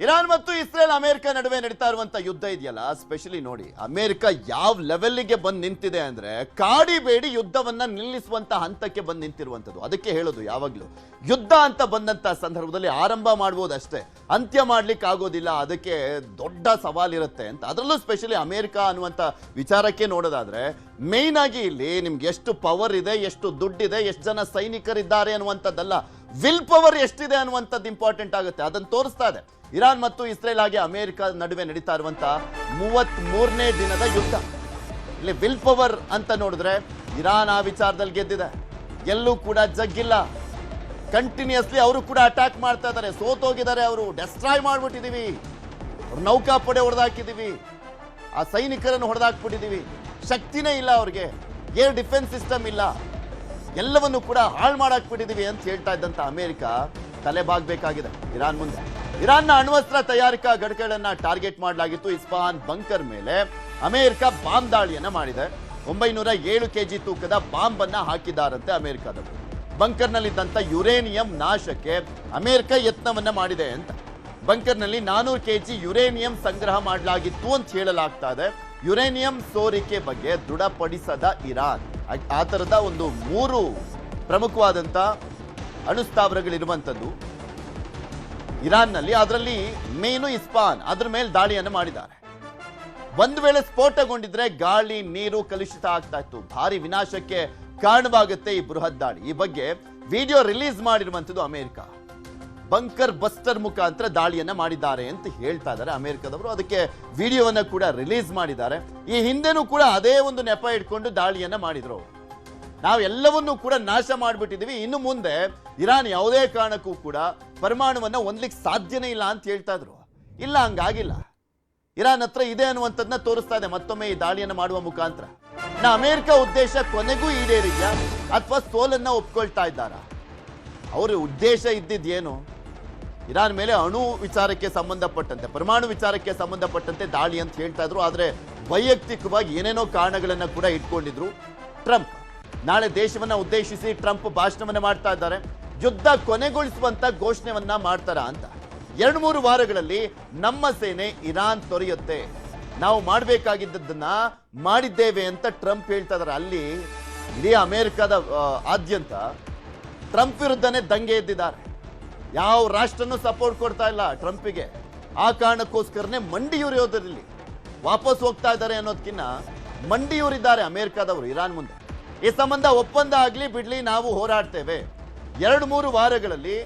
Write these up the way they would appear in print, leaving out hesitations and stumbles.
Iran ಮತ್ತು Israel America ನಡುವೆ ನಡೀತಾ ಇರುವಂತ ಯುದ್ಧ ಇದೆಯಲ್ಲ, ಸ್ಪೆಷಲಿ ನೋಡಿ ಅಮೆರಿಕ ಯಾವ ಲೆವೆಲ್ಗೆ ಬಂದು ನಿಂತಿದೆ ಅಂದ್ರೆ ಕಾಡಿಬೇಡಿ ಯುದ್ಧವನ್ನ ನಿಲ್ಲಿಸುವಂತ ಹಂತಕ್ಕೆ ಬಂದು ನಿಂತಿರುವಂತದ್ದು. ಅದಕ್ಕೆ ಹೇಳೋದು ಯಾವಾಗ್ಲೂ ಯುದ್ಧ ಅಂತ ಬಂದಂತ ಸಂದರ್ಭದಲ್ಲಿ ಆರಂಭ ಮಾಡಬಹುದು ಅಷ್ಟೇ, ಅಂತ್ಯ ಮಾಡ್ಲಿಕ್ಕೆ ಆಗೋದಿಲ್ಲ. ಅದಕ್ಕೆ ದೊಡ್ಡ ಸವಾಲಿರುತ್ತೆ ಅಂತ. ಅದರಲ್ಲೂ ಸ್ಪೆಷಲಿ ಅಮೆರಿಕ ಅನ್ನುವಂತ ವಿಚಾರಕ್ಕೆ ನೋಡೋದಾದ್ರೆ ಮೇನ್ ಆಗಿ ಇಲ್ಲಿ ನಿಮ್ಗೆ ಎಷ್ಟು ಪವರ್ ಇದೆ, ಎಷ್ಟು ದುಡ್ಡಿದೆ, ಎಷ್ಟು ಜನ ಸೈನಿಕರಿದ್ದಾರೆ ಅನ್ನುವಂಥದ್ದಲ್ಲ, ವಿಲ್ ಪವರ್ ಎಷ್ಟಿದೆ ಅನ್ನುವಂಥದ್ದು ಇಂಪಾರ್ಟೆಂಟ್ ಆಗುತ್ತೆ. ಅದನ್ನು ತೋರಿಸ್ತಾ ಇದೆ ಇರಾನ್ ಮತ್ತು ಇಸ್ರೇಲ್ ಆಗಿ ಅಮೆರಿಕ ನಡುವೆ ನಡೀತಾ ಇರುವಂತ 33ನೇ ದಿನದ ಯುದ್ಧ. ಇಲ್ಲಿ ವಿಲ್ ಪವರ್ ಅಂತ ನೋಡಿದ್ರೆ ಇರಾನ್ ಆ ವಿಚಾರದಲ್ಲಿ ಗೆದ್ದಿದೆ, ಎಲ್ಲೂ ಕೂಡ ಜಗ್ಗಿಲ್ಲ. ಕಂಟಿನ್ಯೂಸ್ಲಿ ಅವರು ಕೂಡ ಅಟ್ಯಾಕ್ ಮಾಡ್ತಾ ಇದ್ದಾರೆ, ಸೋತೋಗಿದ್ದಾರೆ. ಅವರು ಡೆಸ್ಟ್ರಾಯ್ ಮಾಡ್ಬಿಟ್ಟಿದೀವಿ, ಅವ್ರ ನೌಕಾಪಡೆ ಹೊಡೆದಾಕಿದೀವಿ, ಆ ಸೈನಿಕರನ್ನು ಹೊಡೆದಾಕ್ಬಿಟ್ಟಿದೀವಿ, ಶಕ್ತಿನೇ ಇಲ್ಲ ಅವ್ರಿಗೆ, ಏರ್ ಡಿಫೆನ್ಸ್ ಸಿಸ್ಟಮ್ ಇಲ್ಲ, ಎಲ್ಲವನ್ನು ಕೂಡ ಹಾಳು ಮಾಡಾಕ್ಬಿಟ್ಟಿದೀವಿ ಅಂತ ಹೇಳ್ತಾ ಇದ್ದಂತ ಅಮೆರಿಕ ತಲೆಬಾಗಬೇಕಾಗಿದೆ ಇರಾನ್ ಮುಂದೆ. ಇರಾನ್ನ ಅಣ್ವಸ್ತ್ರ ತಯಾರಿಕಾ ಘಟಕಗಳನ್ನ ಟಾರ್ಗೆಟ್ ಮಾಡಲಾಗಿತ್ತು. ಇಸ್ಫಹಾನ್ ಬಂಕರ್ ಮೇಲೆ ಅಮೆರಿಕ ಬಾಂಬ್ ದಾಳಿಯನ್ನ ಮಾಡಿದೆ. 907 kg ತೂಕದ ಬಾಂಬ್ ಅನ್ನ ಹಾಕಿದ್ದಾರಂತೆ ಅಮೆರಿಕದವರು. ಬಂಕರ್ನಲ್ಲಿದ್ದಂತ ಯುರೇನಿಯಂ ನಾಶಕ್ಕೆ ಅಮೆರಿಕ ಯತ್ನವನ್ನ ಮಾಡಿದೆ ಅಂತ. ಬಂಕರ್ನಲ್ಲಿ 400 kg ಯುರೇನಿಯಂ ಸಂಗ್ರಹ ಮಾಡಲಾಗಿತ್ತು ಅಂತ ಹೇಳಲಾಗ್ತಾ ಇದೆ. ಯುರೇನಿಯಂ ಸೋರಿಕೆ ಬಗ್ಗೆ ದೃಢಪಡಿಸದ ಇರಾನ್ ಆ ಥರದ ಒಂದು 3 ಪ್ರಮುಖವಾದಂಥ ಅಣುಸ್ಥಾವರಗಳಿರುವಂಥದ್ದು ಇರಾನ್ನಲ್ಲಿ. ಅದರಲ್ಲಿ ಮೇನು ಇಸ್ಫಹಾನ್, ಅದ್ರ ಮೇಲೆ ದಾಳಿಯನ್ನು ಮಾಡಿದ್ದಾರೆ. ಒಂದು ವೇಳೆ ಸ್ಫೋಟಗೊಂಡಿದ್ರೆ ಗಾಳಿ ನೀರು ಕಲುಷಿತ ಆಗ್ತಾ ಇತ್ತು, ಭಾರಿ ವಿನಾಶಕ್ಕೆ ಕಾರಣವಾಗುತ್ತೆ ಈ ಬೃಹತ್ ದಾಳಿ. ಈ ಬಗ್ಗೆ ವಿಡಿಯೋ ರಿಲೀಸ್ ಮಾಡಿರುವಂಥದ್ದು ಅಮೆರಿಕ. ಬಂಕರ್ ಬಸ್ಟರ್ ಮುಖಾಂತರ ದಾಳಿಯನ್ನ ಮಾಡಿದ್ದಾರೆ ಅಂತ ಹೇಳ್ತಾ ಇದ್ದಾರೆ ಅಮೆರಿಕದವರು. ಅದಕ್ಕೆ ವಿಡಿಯೋವನ್ನ ಕೂಡ ರಿಲೀಸ್ ಮಾಡಿದ್ದಾರೆ. ಈ ಹಿಂದೆನೂ ಕೂಡ ಅದೇ ಒಂದು ನೆಪ ಇಟ್ಕೊಂಡು ದಾಳಿಯನ್ನ ಮಾಡಿದ್ರು. ನಾವು ಎಲ್ಲವನ್ನೂ ಕೂಡ ನಾಶ ಮಾಡಿಬಿಟ್ಟಿದೀವಿ, ಇನ್ನು ಮುಂದೆ ಇರಾನ್ ಯಾವುದೇ ಕಾರಣಕ್ಕೂ ಕೂಡ ಪರಮಾಣುವನ್ನ ಹೊಂದಲಿಕ್ಕೆ ಸಾಧ್ಯನೇ ಇಲ್ಲ ಅಂತ ಹೇಳ್ತಾ ಇದ್ರು. ಇಲ್ಲ, ಹಂಗಾಗಿಲ್ಲ. ಇರಾನ್ ಹತ್ರ ಇದೆ ಅನ್ನುವಂಥದ್ದನ್ನ ತೋರಿಸ್ತಾ ಇದೆ ಮತ್ತೊಮ್ಮೆ ಈ ದಾಳಿಯನ್ನು ಮಾಡುವ ಮುಖಾಂತರ. ಅಮೆರಿಕ ಉದ್ದೇಶ ಕೊನೆಗೂ ಈಡೇರಿದ್ಯಾ ಅಥವಾ ಸೋಲನ್ನ ಒಪ್ಕೊಳ್ತಾ ಇದ್ದಾರಾ? ಅವರ ಉದ್ದೇಶ ಇದ್ದಿದ್ದೇನು? ಇರಾನ್ ಮೇಲೆ ಅಣು ವಿಚಾರಕ್ಕೆ ಸಂಬಂಧಪಟ್ಟಂತೆ, ಪರಮಾಣು ವಿಚಾರಕ್ಕೆ ಸಂಬಂಧಪಟ್ಟಂತೆ ದಾಳಿ ಅಂತ ಹೇಳ್ತಾ ಇದ್ರು. ಆದ್ರೆ ವೈಯಕ್ತಿಕವಾಗಿ ಏನೇನೋ ಕಾರಣಗಳನ್ನ ಕೂಡ ಇಟ್ಕೊಂಡಿದ್ರು. ಟ್ರಂಪ್ ನಾಳೆ ದೇಶವನ್ನ ಉದ್ದೇಶಿಸಿ ಟ್ರಂಪ್ ಭಾಷಣವನ್ನ ಮಾಡ್ತಾ ಇದ್ದಾರೆ. ಯುದ್ಧ ಕೊನೆಗೊಳಿಸುವಂತ ಘೋಷಣೆಯನ್ನ ಮಾಡ್ತಾರ ಅಂತ. 2-3 ವಾರಗಳಲ್ಲಿ ನಮ್ಮ ಸೇನೆ ಇರಾನ್ ತೊರೆಯುತ್ತೆ, ನಾವು ಮಾಡಬೇಕಾಗಿದ್ದನ್ನ ಮಾಡಿದ್ದೇವೆ ಅಂತ ಟ್ರಂಪ್ ಹೇಳ್ತಾ ಇದ್ದಾರೆ. ಅಲ್ಲಿ ಇಡೀ ಅಮೆರಿಕದ ಆದ್ಯಂತ ಟ್ರಂಪ್ ವಿರುದ್ಧನೇ ದಂಗೆ ಎದ್ದಿದ್ದಾರೆ. ಯಾವ ರಾಷ್ಟ್ರನೂ ಸಪೋರ್ಟ್ ಕೊಡ್ತಾ ಇಲ್ಲ ಟ್ರಂಪಿಗೆ. ಆ ಕಾರಣಕ್ಕೋಸ್ಕರನೇ ಮಂಡಿಯೂರಿಯೋದ್ರಲ್ಲಿ ವಾಪಸ್ ಹೋಗ್ತಾ ಇದ್ದಾರೆ ಅನ್ನೋದಕ್ಕಿಂತ ಮಂಡಿಯೂರಿದ್ದಾರೆ ಅಮೆರಿಕದವರು ಇರಾನ್ ಮುಂದೆ. ಈ ಸಂಬಂಧ ಒಪ್ಪಂದ ಆಗ್ಲಿ ಬಿಡ್ಲಿ, ನಾವು ಹೋರಾಡ್ತೇವೆ, 2-3 ವಾರಗಳಲ್ಲಿ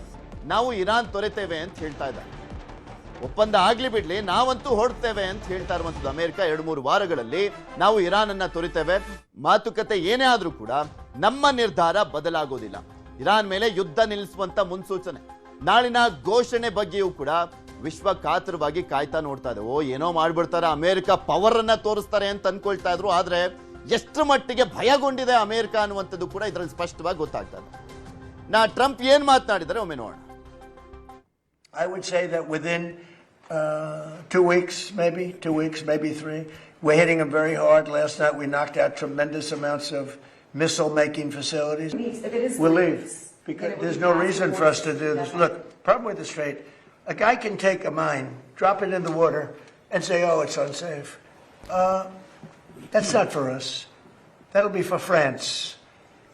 ನಾವು ಇರಾನ್ ತೊರೆತೇವೆ ಅಂತ ಹೇಳ್ತಾ ಇದ್ದಾರೆ. ಒಪ್ಪಂದ ಆಗ್ಲಿ ಬಿಡ್ಲಿ, ನಾವಂತೂ ಹೊರಡ್ತೇವೆ ಅಂತ ಹೇಳ್ತಾ ಇರುವಂಥದ್ದು ಅಮೆರಿಕ. 2-3 ವಾರಗಳಲ್ಲಿ ನಾವು ಇರಾನ್ ಅನ್ನ ತೊರೆತೇವೆ. ಮಾತುಕತೆ ಏನೇ ಆದ್ರೂ ಕೂಡ ನಮ್ಮ ನಿರ್ಧಾರ ಬದಲಾಗೋದಿಲ್ಲ. ಇರಾನ್ ಮೇಲೆ ಯುದ್ಧ ನಿಲ್ಲಿಸುವಂತ ಮುನ್ಸೂಚನೆ, ನಾಳಿನ ಘೋಷಣೆ ಬಗ್ಗೆಯೂ ಕೂಡ ವಿಶ್ವ ಕಾತರವಾಗಿ ಕಾಯ್ತಾ ನೋಡ್ತಾ ಇದೆ. ಏನೋ ಮಾಡ್ಬಿಡ್ತಾರೆ, ಅಮೆರಿಕ ಪವರ್ ಅನ್ನ ತೋರಿಸ್ತಾರೆ ಅಂತ ಅನ್ಕೊಳ್ತಾ ಇದ್ರು. ಆದ್ರೆ ಎಷ್ಟು ಮಟ್ಟಿಗೆ ಭಯಗೊಂಡಿದೆ ಅಮೆರಿಕ ಅನ್ನುವಂಥದ್ದು ಕೂಡ ಇದರಲ್ಲಿ ಸ್ಪಷ್ಟವಾಗಿ ಗೊತ್ತಾಗ್ತಾ ಇದೆ. ಟ್ರಂಪ್ ಏನ್ ಮಾತನಾಡಿದರೆ ಒಮ್ಮೆ ನೋಡೋಣ. I would say that within 2 weeks, maybe 3, we're hitting them very hard. Last night we knocked out tremendous amounts of missile-making facilities. We'll leave because there's no reason for us to do this. Look, problem with the Strait, a guy can take a mine, drop it in the water, and say, "Oh, it's unsafe." That's not for us. That'll be for France.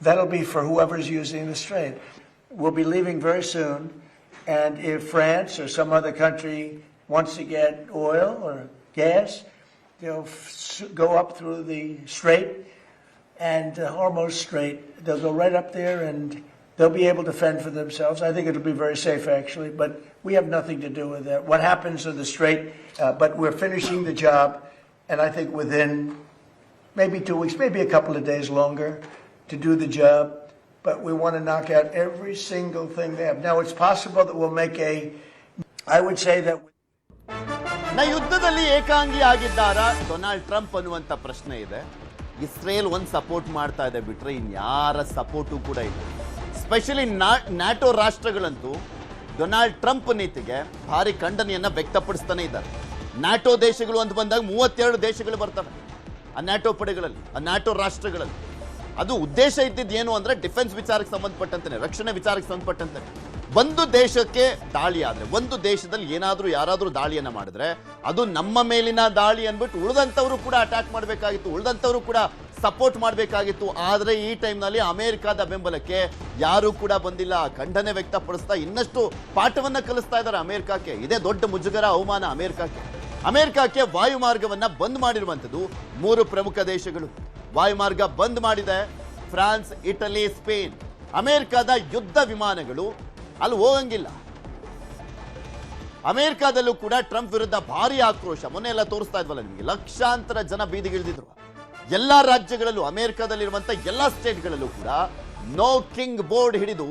That'll be for whoever's using the Strait. We'll be leaving very soon. And if France or some other country wants to get oil or gas, they'll go up through the Strait and Hormuz Strait. They'll go right up there and they'll be able to fend for themselves. I think it'll be very safe, actually, but we have nothing to do with that. What happens in the Strait, but we're finishing the job, and I think within maybe 2 weeks, maybe a couple of days longer to do the job. But we want to knock out every single thing they have. Now, it's possible that we'll make I would say that... ಯುದ್ಧದಲ್ಲಿ ಏಕಾಂಗಿ ಆಗಿದ್ದಾರಾ Donald Trump ಅನ್ನುವಂಥ ಪ್ರಶ್ನೆ ಇದೆ. Israel ಒಂದು support ಮಾಡ್ತಾ ಇದೆ ಬಿಟ್ರೆ ಇನ್ಯಾರ support ಕೂಡ ಇಲ್ಲ. ಸ್ಪೆಷಲಿ ನ್ಯಾಟೋ ರಾಷ್ಟ್ರಗಳಂತೂ ಡೊನಾಲ್ಡ್ ಟ್ರಂಪ್ ನೀತಿಗೆ ಭಾರಿ ಖಂಡನೆಯನ್ನ ವ್ಯಕ್ತಪಡಿಸ್ತಾನೆ ಇದ್ದಾರೆ. ನ್ಯಾಟೋ ದೇಶಗಳು ಅಂತ ಬಂದಾಗ 32 ದೇಶಗಳು ಬರ್ತವೆ ಆ ನ್ಯಾಟೋ ಪಡೆಗಳಲ್ಲಿ, ಆ ನ್ಯಾಟೋ ರಾಷ್ಟ್ರಗಳಲ್ಲಿ. ಅದು ಉದ್ದೇಶ ಇದ್ದಿದ್ದು ಏನು ಅಂದ್ರೆ ಡಿಫೆನ್ಸ್ ವಿಚಾರಕ್ಕೆ ಸಂಬಂಧಪಟ್ಟಂತೆ, ರಕ್ಷಣೆ ವಿಚಾರಕ್ಕೆ ಸಂಬಂಧಪಟ್ಟಂತೆ. ಒಂದು ದೇಶಕ್ಕೆ ದಾಳಿ ಆದ್ರೆ, ಒಂದು ದೇಶದಲ್ಲಿ ಏನಾದ್ರೂ ಯಾರಾದ್ರೂ ದಾಳಿಯನ್ನ ಮಾಡಿದ್ರೆ ಅದು ನಮ್ಮ ಮೇಲಿನ ದಾಳಿ ಅಂದ್ಬಿಟ್ಟು ಉಳಿದಂಥವ್ರು ಕೂಡ ಅಟ್ಯಾಕ್ ಮಾಡಬೇಕಾಗಿತ್ತು, ಉಳಿದಂಥವ್ರು ಕೂಡ ಸಪೋರ್ಟ್ ಮಾಡಬೇಕಾಗಿತ್ತು. ಆದ್ರೆ ಈ ಟೈಮ್ನಲ್ಲಿ ಅಮೆರಿಕದ ಬೆಂಬಲಕ್ಕೆ ಯಾರು ಕೂಡ ಬಂದಿಲ್ಲ. ಖಂಡನೆ ವ್ಯಕ್ತಪಡಿಸ್ತಾ ಇನ್ನಷ್ಟು ಪಾಠವನ್ನ ಕಲಿಸ್ತಾ ಇದ್ದಾರೆ ಅಮೆರಿಕಕ್ಕೆ. ಇದೇ ದೊಡ್ಡ ಮುಜುಗರ, ಅವಮಾನ ಅಮೆರಿಕಕ್ಕೆ. ಅಮೆರಿಕಕ್ಕೆ ವಾಯುಮಾರ್ಗವನ್ನ ಬಂದ್ ಮಾಡಿರುವಂಥದ್ದು 3 ಪ್ರಮುಖ ದೇಶಗಳು. ವಾಯುಮಾರ್ಗ ಬಂದ್ ಮಾಡಿದೆ ಫ್ರಾನ್ಸ್, ಇಟಲಿ, ಸ್ಪೇನ್. ಅಮೆರಿಕದ ಯುದ್ಧ ವಿಮಾನಗಳು ಅಲ್ಲಿ ಹೋಗಂಗಿಲ್ಲ. ಅಮೆರಿಕದಲ್ಲೂ ಕೂಡ ಟ್ರಂಪ್ ವಿರುದ್ಧ ಭಾರಿ ಆಕ್ರೋಶ. ಮೊನ್ನೆ ಎಲ್ಲ ತೋರಿಸ್ತಾ ಇದ್ವಲ್ಲ ನಿಮಗೆ, ಲಕ್ಷಾಂತರ ಜನ ಬೀದಿಗಿಳಿದಿದ್ರು. ಎಲ್ಲಾ ರಾಜ್ಯಗಳಲ್ಲೂ, ಅಮೆರಿಕದಲ್ಲಿರುವಂತ ಎಲ್ಲಾ ಸ್ಟೇಟ್ಗಳಲ್ಲೂ ಕೂಡ ನೋ ಕಿಂಗ್ ಬೋರ್ಡ್ ಹಿಡಿದು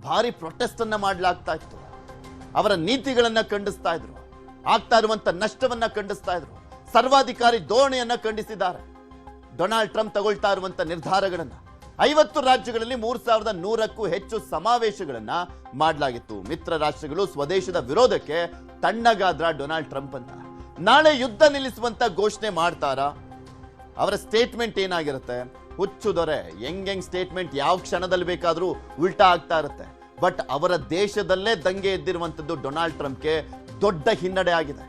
ಭಾರಿ ಪ್ರೊಟೆಸ್ಟ್ ಅನ್ನ ಮಾಡಲಾಗ್ತಾ ಇತ್ತು. ಅವರ ನೀತಿಗಳನ್ನ ಖಂಡಿಸ್ತಾ ಇದ್ರು, ಆಗ್ತಾ ಇರುವಂತ ನಷ್ಟವನ್ನ ಖಂಡಿಸ್ತಾ ಇದ್ರು, ಸರ್ವಾಧಿಕಾರಿ ಧೋರಣೆಯನ್ನ ಖಂಡಿಸಿದ್ದಾರೆ. ಡೊನಾಲ್ಡ್ ಟ್ರಂಪ್ ತಗೊಳ್ತಾ ಇರುವಂತ ನಿರ್ಧಾರಗಳನ್ನ 50 ರಾಜ್ಯಗಳಲ್ಲಿ 3100ಕ್ಕೂ ಹೆಚ್ಚು ಸಮಾವೇಶಗಳನ್ನ ಮಾಡಲಾಗಿತ್ತು. ಮಿತ್ರ ರಾಷ್ಟ್ರಗಳು ಸ್ವದೇಶದ ವಿರೋಧಕ್ಕೆ ತಣ್ಣಗಾದ್ರ ಡೊನಾಲ್ಡ್ ಟ್ರಂಪ್ ಅಂತ. ನಾಳೆ ಯುದ್ಧ ನಿಲ್ಲಿಸುವಂತ ಘೋಷಣೆ ಮಾಡ್ತಾರಾ? ಅವರ ಸ್ಟೇಟ್ಮೆಂಟ್ ಏನಾಗಿರುತ್ತೆ? ಹುಚ್ಚು ದೊರೆ ಹೆಂಗ್ ಸ್ಟೇಟ್ಮೆಂಟ್ ಯಾವ ಕ್ಷಣದಲ್ಲಿ ಬೇಕಾದ್ರೂ ಉಲ್ಟಾ ಆಗ್ತಾ ಇರುತ್ತೆ. ಬಟ್ ಅವರ ದೇಶದಲ್ಲೇ ದಂಗೆ ಎದ್ದಿರುವಂತದ್ದು ಡೊನಾಲ್ಡ್ ಟ್ರಂಪ್ಗೆ ದೊಡ್ಡ ಹಿನ್ನಡೆ ಆಗಿದೆ.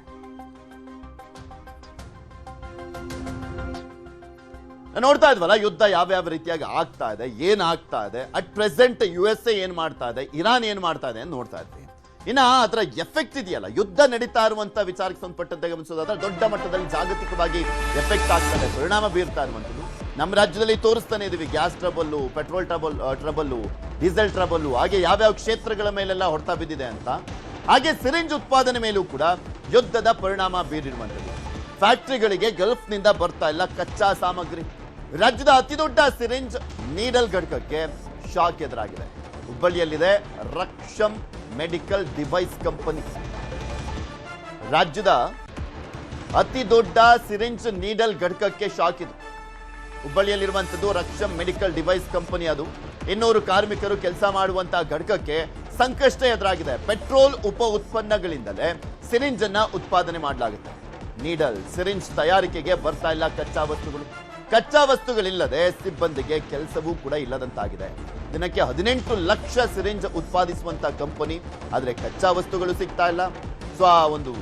ನೋಡ್ತಾ ಇದ್ವಲ್ಲ ಯುದ್ಧ ಯಾವ್ಯಾವ ರೀತಿಯಾಗಿ ಆಗ್ತಾ ಇದೆ, ಏನ್ ಆಗ್ತಾ ಇದೆ. ಅಟ್ ಪ್ರೆಸೆಂಟ್ USA ಏನ್ ಮಾಡ್ತಾ ಇದೆ, ಇರಾನ್ ಏನ್ ಮಾಡ್ತಾ ಇದೆ ಅಂತ ನೋಡ್ತಾ ಇದ್ವಿ. ಇನ್ನ ಅದರ ಎಫೆಕ್ಟ್ ಇದೆಯಲ್ಲ, ಯುದ್ಧ ನಡೀತಾ ಇರುವಂತ ವಿಚಾರಕ್ಕೆ ಸಂಬಂಧಪಟ್ಟಂತೆ ಗಮನಿಸೋದಾದ್ರೆ ದೊಡ್ಡ ಮಟ್ಟದಲ್ಲಿ ಜಾಗತಿಕವಾಗಿ ಎಫೆಕ್ಟ್ ಆಗ್ತದೆ, ಪರಿಣಾಮ ಬೀರ್ತಾ ಇರುವಂಥದ್ದು. ನಮ್ಮ ರಾಜ್ಯದಲ್ಲಿ ತೋರಿಸ್ತಾನೆ ಇದೀವಿ. Gas trouble, petrol trouble, diesel trouble, ಹಾಗೆ ಯಾವ್ಯಾವ ಕ್ಷೇತ್ರಗಳ ಮೇಲೆಲ್ಲ ಹೊಡೆತ ಬಿದ್ದಿದೆ ಅಂತ. ಹಾಗೆ ಸಿರಿಂಜ್ ಉತ್ಪಾದನೆ ಮೇಲೂ ಕೂಡ ಯುದ್ಧದ ಪರಿಣಾಮ ಬೀರಿರುವಂಥದ್ದು. ಫ್ಯಾಕ್ಟರಿಗಳಿಗೆ ಗಲ್ಫ್ನಿಂದ ಬರ್ತಾ ಇಲ್ಲ ಕಚ್ಚಾ ಸಾಮಗ್ರಿ. ರಾಜ್ಯದ ಅತಿ ದೊಡ್ಡ ಸಿರಿಂಜ್ ನೀಡಲ್ ಘಟಕಕ್ಕೆ ಶಾಕ್ ಎದುರಾಗಿದೆ. ಹುಬ್ಬಳ್ಳಿಯಲ್ಲಿದೆ ರಕ್ಷಮ್ ಮೆಡಿಕಲ್ ಡಿವೈಸ್ ಕಂಪನಿ. ರಾಜ್ಯದ ಅತಿ ದೊಡ್ಡ ಸಿರಿಂಜ್ ನೀಡಲ್ ಘಟಕಕ್ಕೆ ಶಾಕ್ ಇದೆ. ಹುಬ್ಬಳ್ಳಿಯಲ್ಲಿರುವಂಥದ್ದು ರಕ್ಷಮ್ ಮೆಡಿಕಲ್ ಡಿವೈಸ್ ಕಂಪನಿ. ಅದು 200 ಕಾರ್ಮಿಕರು ಕೆಲಸ ಮಾಡುವಂತಹ ಘಟಕಕ್ಕೆ ಸಂಕಷ್ಟ ಎದುರಾಗಿದೆ. ಪೆಟ್ರೋಲ್ ಉಪ ಉತ್ಪನ್ನಗಳಿಂದಲೇ ಸಿರಿಂಜ್ ಅನ್ನ ಉತ್ಪಾದನೆ ಮಾಡಲಾಗುತ್ತೆ. ನೀಡಲ್ ಸಿರಿಂಜ್ ತಯಾರಿಕೆಗೆ ಬರ್ತಾ ಇಲ್ಲ ಕಚ್ಚಾ ವಸ್ತುಗಳು. ಕಚ್ಚಾ ವಸ್ತುಗಳಿಲ್ಲದೆ ಸಿಬ್ಬಂದಿಗೆ ಕೆಲಸವೂ ಕೂಡ ಇಲ್ಲದಂತಾಗಿದೆ. ದಿನಕ್ಕೆ 18 ಲಕ್ಷ ಸಿರಿಂಜ್ ಉತ್ಪಾದಿಸುವಂತ ಕಂಪನಿ, ಆದ್ರೆ ಕಚ್ಚಾ ವಸ್ತುಗಳು ಸಿಗ್ತಾ ಇಲ್ಲ. ಸೊ ಆ ಒಂದು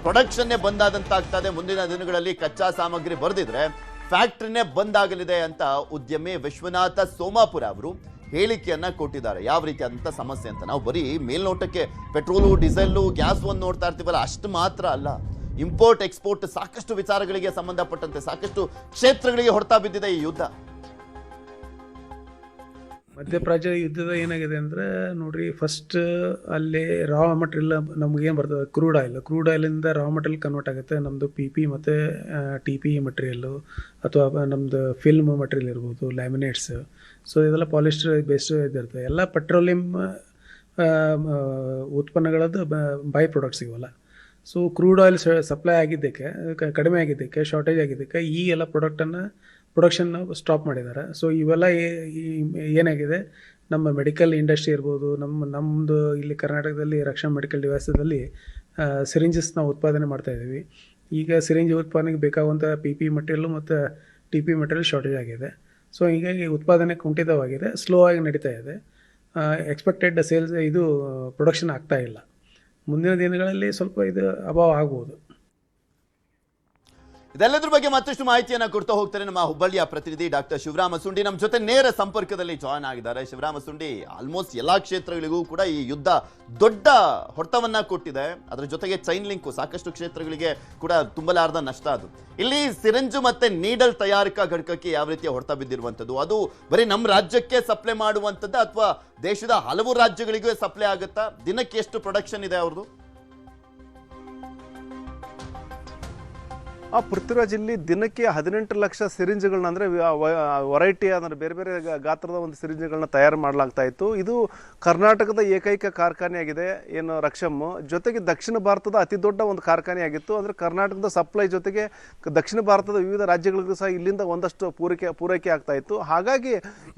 ಪ್ರೊಡಕ್ಷನ್ನೇ ಬಂದಾದಂತಾಗ್ತದೆ. ಮುಂದಿನ ದಿನಗಳಲ್ಲಿ ಕಚ್ಚಾ ಸಾಮಗ್ರಿ ಬರೆದಿದ್ರೆ ಫ್ಯಾಕ್ಟ್ರಿನೇ ಬಂದಾಗಲಿದೆ ಅಂತ ಉದ್ಯಮಿ ವಿಶ್ವನಾಥ ಸೋಮಾಪುರ ಅವರು ಹೇಳಿಕೆಯನ್ನ ಕೊಟ್ಟಿದ್ದಾರೆ. ಯಾವ ರೀತಿಯಾದಂಥ ಸಮಸ್ಯೆ ಅಂತ. ನಾವು ಬರೀ ಮೇಲ್ನೋಟಕ್ಕೆ ಪೆಟ್ರೋಲು, ಡೀಸೆಲ್ಲು, ಗ್ಯಾಸ್ ಒಂದು ನೋಡ್ತಾ ಇರ್ತೀವಲ್ಲ, ಅಷ್ಟು ಮಾತ್ರ ಅಲ್ಲ. ಇಂಪೋರ್ಟ್ ಎಕ್ಸ್ಪೋರ್ಟ್ ಸಾಕಷ್ಟು ವಿಚಾರಗಳಿಗೆ ಸಂಬಂಧಪಟ್ಟಂತೆ ಸಾಕಷ್ಟು ಕ್ಷೇತ್ರಗಳಿಗೆ ಹೊಡೆತ ಬಿದ್ದಿದೆ ಈ ಯುದ್ಧ. ಮಧ್ಯಪ್ರಾಚ್ಯ ಯುದ್ಧದ ಏನಾಗಿದೆ ಅಂದರೆ ನೋಡ್ರಿ, ಫಸ್ಟ್ ಅಲ್ಲಿ ರಾ ಮಟೀರಿಯಲ್ ನಮಗೇನು ಬರ್ತದೆ, ಕ್ರೂಡ್ ಆಯಿಲಿಂದ ರಾ ಮಟೀರಿಯಲ್ ಕನ್ವರ್ಟ್ ಆಗುತ್ತೆ. ನಮ್ಮದು PP ಮತ್ತು TP ಮಟೀರಿಯಲ್ಲು, ಅಥವಾ ನಮ್ಮದು ಫಿಲ್ಮ್ ಮಟೀರಿಯಲ್ ಇರ್ಬೋದು, ಲ್ಯಾಮಿನೇಟ್ಸ್. ಸೊ ಇದೆಲ್ಲ ಪಾಲಿಸ್ಟರ್ ಬೇಸ್ಡ್ ಇದಿರ್ತದೆ. ಎಲ್ಲ ಪೆಟ್ರೋಲಿಯಂ ಉತ್ಪನ್ನಗಳದ್ದು ಬೈ ಪ್ರಾಡಕ್ಟ್ಸ್ ಇವಲ್ಲ. ಸೊ ಕ್ರೂಡ್ ಆಯಿಲ್ ಸಪ್ಲೈ ಆಗಿದ್ದಕ್ಕೆ, ಕಡಿಮೆ ಆಗಿದ್ದಕ್ಕೆ, ಶಾರ್ಟೇಜ್ ಆಗಿದ್ದಕ್ಕೆ ಈ ಎಲ್ಲ ಪ್ರೊಡಕ್ಷನ್ ಸ್ಟಾಪ್ ಮಾಡಿದ್ದಾರೆ. ಸೊ ಇವೆಲ್ಲ ಏನಾಗಿದೆ, ನಮ್ಮ ಮೆಡಿಕಲ್ ಇಂಡಸ್ಟ್ರಿ ಇರ್ಬೋದು, ನಮ್ಮದು ಇಲ್ಲಿ ಕರ್ನಾಟಕದಲ್ಲಿ ರಕ್ಷಣಾ ಮೆಡಿಕಲ್ ಡಿವೈಸಲ್ಲಿ ಸಿರಿಂಜಸ್ ನಾವು ಉತ್ಪಾದನೆ ಮಾಡ್ತಾಯಿದ್ದೀವಿ. ಈಗ ಸಿರಿಂಜ್ ಉತ್ಪಾದನೆಗೆ ಬೇಕಾಗುವಂಥ PP ಮಟೀರಿಯಲ್ಲು ಮತ್ತು TP ಮಟೀರಿಯಲ್ ಶಾರ್ಟೇಜ್ ಆಗಿದೆ. ಸೊ ಹೀಗಾಗಿ ಉತ್ಪಾದನೆ ಕುಂಠಿತವಾಗಿದೆ, ಸ್ಲೋ ಆಗಿ ನಡೀತಾ ಇದೆ. ಎಕ್ಸ್ಪೆಕ್ಟೆಡ್ ಸೇಲ್ಸ್ ಇದು ಪ್ರೊಡಕ್ಷನ್ ಆಗ್ತಾ ಇಲ್ಲ. ಮುಂದಿನ ದಿನಗಳಲ್ಲಿ ಸ್ವಲ್ಪ ಇದು ಅಭಾವ ಆಗ್ಬೋದು. ಇದೆಲ್ಲದ್ರ ಬಗ್ಗೆ ಮತ್ತಷ್ಟು ಮಾಹಿತಿಯನ್ನ ಕೊಡ್ತಾ ಹೋಗ್ತಾರೆ ನಮ್ಮ ಹುಬ್ಬಳ್ಳಿಯ ಪ್ರತಿನಿಧಿ ಡಾಕ್ಟರ್ ಶಿವರಾಮ ಸುಂಡಿ ನಮ್ಮ ಜೊತೆ ನೇರ ಸಂಪರ್ಕದಲ್ಲಿ ಜಾಯ್ನ್ ಆಗಿದ್ದಾರೆ. ಶಿವರಾಮ ಸುಂಡಿ, ಆಲ್ಮೋಸ್ಟ್ ಎಲ್ಲಾ ಕ್ಷೇತ್ರಗಳಿಗೂ ಕೂಡ ಈ ಯುದ್ಧ ದೊಡ್ಡ ಹೊಡೆತವನ್ನ ಕೊಟ್ಟಿದೆ. ಅದರ ಜೊತೆಗೆ ಚೈನ್ ಲಿಂಕು ಸಾಕಷ್ಟು ಕ್ಷೇತ್ರಗಳಿಗೆ ಕೂಡ ತುಂಬಲಾರದ ನಷ್ಟ. ಅದು ಇಲ್ಲಿ ಸಿರಿಂಜು ಮತ್ತೆ ನೀಡಲ್ ತಯಾರಿಕಾ ಘಟಕಕ್ಕೆ ಯಾವ ರೀತಿಯ ಹೊಡೆತ ಬಿದ್ದಿರುವಂಥದ್ದು, ಅದು ಬರೀ ನಮ್ಮ ರಾಜ್ಯಕ್ಕೆ ಸಪ್ಲೈ ಮಾಡುವಂಥದ್ದು ಅಥವಾ ದೇಶದ ಹಲವು ರಾಜ್ಯಗಳಿಗೂ ಸಪ್ಲೈ ಆಗುತ್ತಾ? ದಿನಕ್ಕೆ ಎಷ್ಟು ಪ್ರೊಡಕ್ಷನ್ ಇದೆ ಅವ್ರದ್ದು? ಪೃಥ್ವಿರಾಜ್, ಇಲ್ಲಿ ದಿನಕ್ಕೆ 18 ಲಕ್ಷ ಸಿರಿಂಜ್ಗಳನ್ನ, ಅಂದರೆ ವೆರೈಟಿ, ಅಂದರೆ ಬೇರೆ ಬೇರೆ ಗಾತ್ರದ ಒಂದು ಸಿರಿಂಜ್ಗಳನ್ನ ತಯಾರು ಮಾಡಲಾಗ್ತಾ ಇತ್ತು. ಇದು ಕರ್ನಾಟಕದ ಏಕೈಕ ಕಾರ್ಖಾನೆಯಾಗಿದೆ ಏನು ರಕ್ಷಮ್. ಜೊತೆಗೆ ದಕ್ಷಿಣ ಭಾರತದ ಅತಿ ದೊಡ್ಡ ಒಂದು ಕಾರ್ಖಾನೆಯಾಗಿತ್ತು. ಅಂದರೆ ಕರ್ನಾಟಕದ ಸಪ್ಲೈ ಜೊತೆಗೆ ದಕ್ಷಿಣ ಭಾರತದ ವಿವಿಧ ರಾಜ್ಯಗಳಿಗೂ ಸಹ ಇಲ್ಲಿಂದ ಒಂದಷ್ಟು ಪೂರೈಕೆ ಆಗ್ತಾ ಇತ್ತು. ಹಾಗಾಗಿ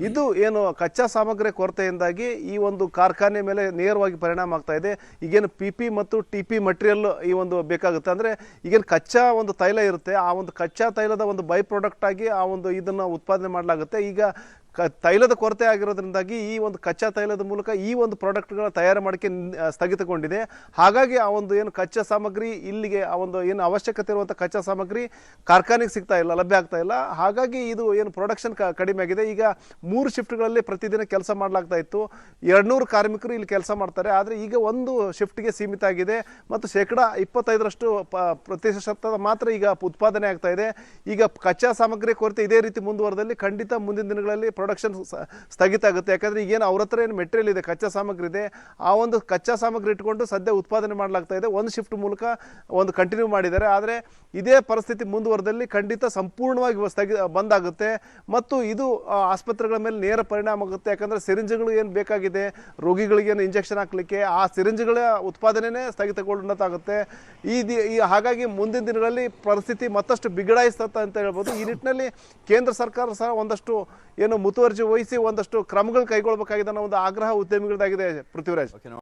ಇದು ಏನು ಕಚ್ಚಾ ಸಾಮಗ್ರಿ ಕೊರತೆಯಿಂದಾಗಿ ಈ ಒಂದು ಕಾರ್ಖಾನೆ ಮೇಲೆ ನೇರವಾಗಿ ಪರಿಣಾಮ ಆಗ್ತಾ ಇದೆ. ಈಗೇನು PP ಮತ್ತು TP ಮಟೀರಿಯಲ್ ಈ ಒಂದು ಬೇಕಾಗುತ್ತೆ. ಅಂದರೆ ಈಗೇನು ಕಚ್ಚಾ ಒಂದು ತೈಲ ಇರುತ್ತೆ, ಆ ಒಂದು ಕಚ್ಚಾ ತೈಲದ ಒಂದು ಬೈ ಪ್ರಾಡಕ್ಟ್ ಆಗಿ ಆ ಒಂದು ಇದನ್ನು ಉತ್ಪಾದನೆ ಮಾಡಲಾಗುತ್ತೆ. ಈಗ ತೈಲದ ಕೊರತೆ ಆಗಿರೋದ್ರಿಂದಾಗಿ ಈ ಒಂದು ಕಚ್ಚಾ ತೈಲದ ಮೂಲಕ ಈ ಒಂದು ಪ್ರಾಡಕ್ಟ್ಗಳ ತಯಾರು ಮಾಡೋಕ್ಕೆ ಸ್ಥಗಿತಗೊಂಡಿದೆ. ಹಾಗಾಗಿ ಆ ಒಂದು ಏನು ಕಚ್ಚಾ ಸಾಮಗ್ರಿ ಇಲ್ಲಿಗೆ ಆ ಒಂದು ಏನು ಅವಶ್ಯಕತೆ ಇರುವಂಥ ಕಚ್ಚಾ ಸಾಮಗ್ರಿ ಕಾರ್ಖಾನೆಗೆ ಸಿಗ್ತಾ ಇಲ್ಲ, ಲಭ್ಯ ಆಗ್ತಾ ಇಲ್ಲ. ಹಾಗಾಗಿ ಇದು ಏನು ಪ್ರೊಡಕ್ಷನ್ ಕಡಿಮೆ ಆಗಿದೆ. ಈಗ 3 ಶಿಫ್ಟ್ಗಳಲ್ಲಿ ಪ್ರತಿದಿನ ಕೆಲಸ ಮಾಡಲಾಗ್ತಾ ಇತ್ತು. 200 ಕಾರ್ಮಿಕರು ಇಲ್ಲಿ ಕೆಲಸ ಮಾಡ್ತಾರೆ. ಆದರೆ ಈಗ ಒಂದು ಶಿಫ್ಟ್ಗೆ ಸೀಮಿತ ಆಗಿದೆ ಮತ್ತು 25% ಪ್ರತಿಶತ ಮಾತ್ರ ಈಗ ಉತ್ಪಾದನೆ ಆಗ್ತಾ ಇದೆ. ಈಗ ಕಚ್ಚಾ ಸಾಮಗ್ರಿ ಕೊರತೆ ಇದೇ ರೀತಿ ಮುಂದುವರೆದಲ್ಲಿ ಖಂಡಿತ ಮುಂದಿನ ದಿನಗಳಲ್ಲಿ ಪ್ರೊಡಕ್ಷನ್ ಸ್ಥಗಿತ ಆಗುತ್ತೆ. ಯಾಕಂದ್ರೆ ಈಗೇನು ಅವ್ರ ಹತ್ರ ಏನು ಮೆಟೀರಿಯಲ್ ಇದೆ, ಕಚ್ಚಾ ಸಾಮಗ್ರಿ ಇದೆ, ಆ ಒಂದು ಕಚ್ಚಾ ಸಾಮಗ್ರಿ ಇಟ್ಕೊಂಡು ಸದ್ಯ ಉತ್ಪಾದನೆ ಮಾಡಲಾಗ್ತಾ ಇದೆ. ಒಂದು ಶಿಫ್ಟ್ ಮೂಲಕ ಒಂದು ಕಂಟಿನ್ಯೂ ಮಾಡಿದ್ದಾರೆ. ಆದರೆ ಇದೇ ಪರಿಸ್ಥಿತಿ ಮುಂದುವರೆದಲ್ಲಿ ಖಂಡಿತ ಸಂಪೂರ್ಣವಾಗಿ ಬಂದಾಗುತ್ತೆ ಮತ್ತು ಇದು ಆಸ್ಪತ್ರೆಗಳ ಮೇಲೆ ನೇರ ಪರಿಣಾಮ ಆಗುತ್ತೆ. ಯಾಕಂದ್ರೆ ಸಿರಿಂಜ್ಗಳು ಏನು ಬೇಕಾಗಿದೆ ರೋಗಿಗಳಿಗೆ ಏನು ಇಂಜೆಕ್ಷನ್ ಹಾಕ್ಲಿಕ್ಕೆ, ಆ ಸಿರಿಂಜ್ಗಳ ಉತ್ಪಾದನೆನೇ ಸ್ಥಗಿತಗೊಳ್ಳೋದಾಗುತ್ತೆ. ಹಾಗಾಗಿ ಮುಂದಿನ ದಿನಗಳಲ್ಲಿ ಪರಿಸ್ಥಿತಿ ಮತ್ತಷ್ಟು ಬಿಗಡಾಯಿಸ್ತದೆ ಅಂತ ಹೇಳ್ಬೋದು. ಈ ನಿಟ್ಟಿನಲ್ಲಿ ಕೇಂದ್ರ ಸರ್ಕಾರ ಸಹ ಒಂದಷ್ಟು ಏನು ಮುತುವರ್ಜಿ ವಹಿಸಿ ಒಂದಷ್ಟು ಕ್ರಮಗಳು ಕೈಗೊಳ್ಳಬೇಕಾಗಿದೆ ಅನ್ನೋ ಒಂದು ಆಗ್ರಹ ಉದ್ಯಮಿಗಳದಾಗಿದೆ. ಪೃಥ್ವಿರಾಜ್.